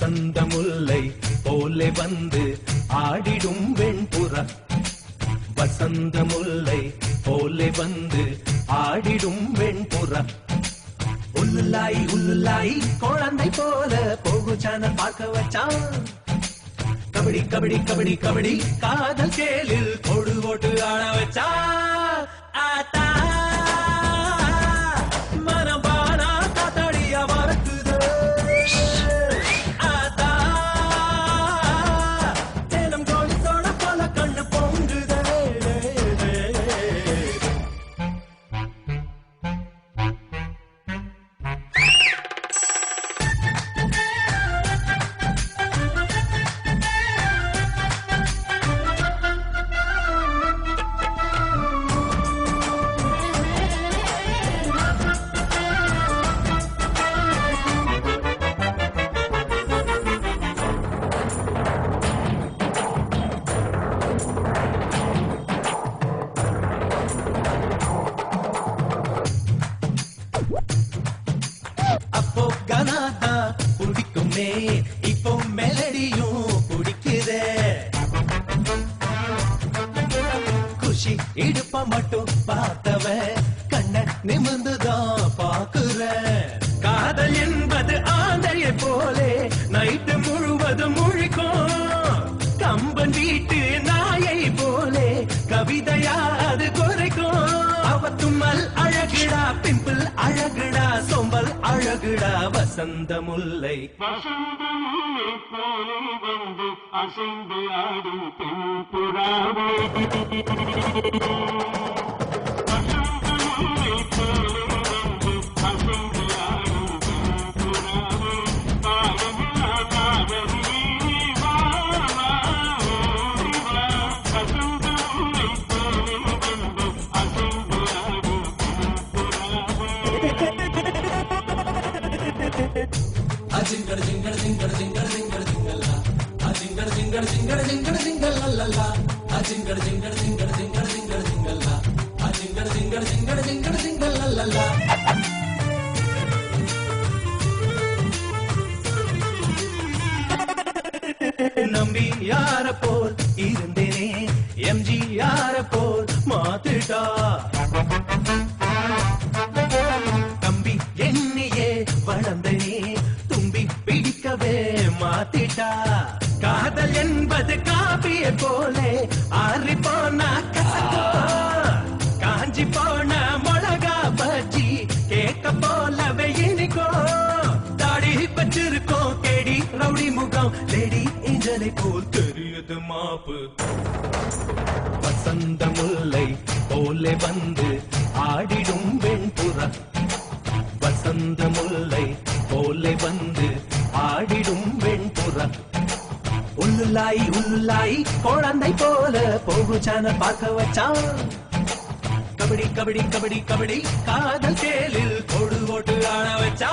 வசந்த முல்லை போலே வந்து ஆடிடும் வெண்புறா வசந்த முல்லை போலே வந்து ஆடிடும் வெண்புறா உள்ளுலாய் உள்ளுலாய் குழந்தை போல போகு சேனல் பார்க்க வச்சான் கபடி கபடி கபடி கபடி காதல் கேளில் கொடு ஓட்டு ஆட வச்சா ஆத்தா மனபானா காத்தாடியா மறக்குது ஆத்தா தேனம் கோழி சோட போல கண்ணு பொங்குதே அப்போ கனாதா பிடிக்குமே இப்போ மெலடியும் பிடிக்குதே குஷி இடுப்ப மட்டும் பார்த்தவ கண்ண நிமிர்ந்துதான் பாக்குற காதல் என்பது ஆந்தையை போலே நைட்டு முழுவதும் முழிக்கும் கம்பன் வீட்டு நாயை போலே கவிதையா அது குறைக்கும் அவ தும்மல் அழகுடா பிம்பிள் அழகுடா சொம்பல் அழகுடா வசந்த முல்லை போலே வந்து அசைந்து ஆடும் பெண்புறாவே வசந்த முல்லை போலே வந்து அசைந்து ஆடும் பெண்புறாவே பாடமில்லா காதலி வா வா ஓடிவா வசந்த முல்லை போலே வந்து அசைந்து ஆடும் அஜிங்கட ஜிங்கட ஜிங்கட ஜிங்கட ஜிங்கட ஜிங்கல்லா அஜிங்கட ஜிங்கட ஜிங்கட ஜிங்கட ஜிங்கல்லா அஜிங்கட ஜிங்கட ஜிங்கட ஜிங்கட ஜிங்கட ஜிங்கல்லா அஜிங்கட ஜிங்கட ஜிங்கட ஜிங்கட ஜிங்கல்லா நம்பி யார போல் இருந்தேனே எம்ஜி யார போல் மாத்திட்டா தம்பி எண்ணியே வளர்ந்தனே தும்பி பிடிக்கவே மாத்திட்டா காதல் என்பது காபியை போலே ஆறி போனா காஞ்சி போன மிளகா பஜ்ஜி கேட்க போலவே இனிக்கும் தாடி வச்சிருக்கோம் கேடி ரவுடி முகம் லேடி ஏஞ்சலை போல் தெரியுது மாப்பு வசந்த முல்லை போலே வந்து ஆடிடும் வெண்புறா வசந்த முல்லை போலே வந்து ஆடிடும் வெண்புறா உள்ளுலாய் உள்ளுலாய் குழந்தை போல போகு சேனல் பார்க்க வச்சான் கபடி கபடி கபடி கபடி காதல் கேளில் கொடு ஓட்டு ஆட வச்சா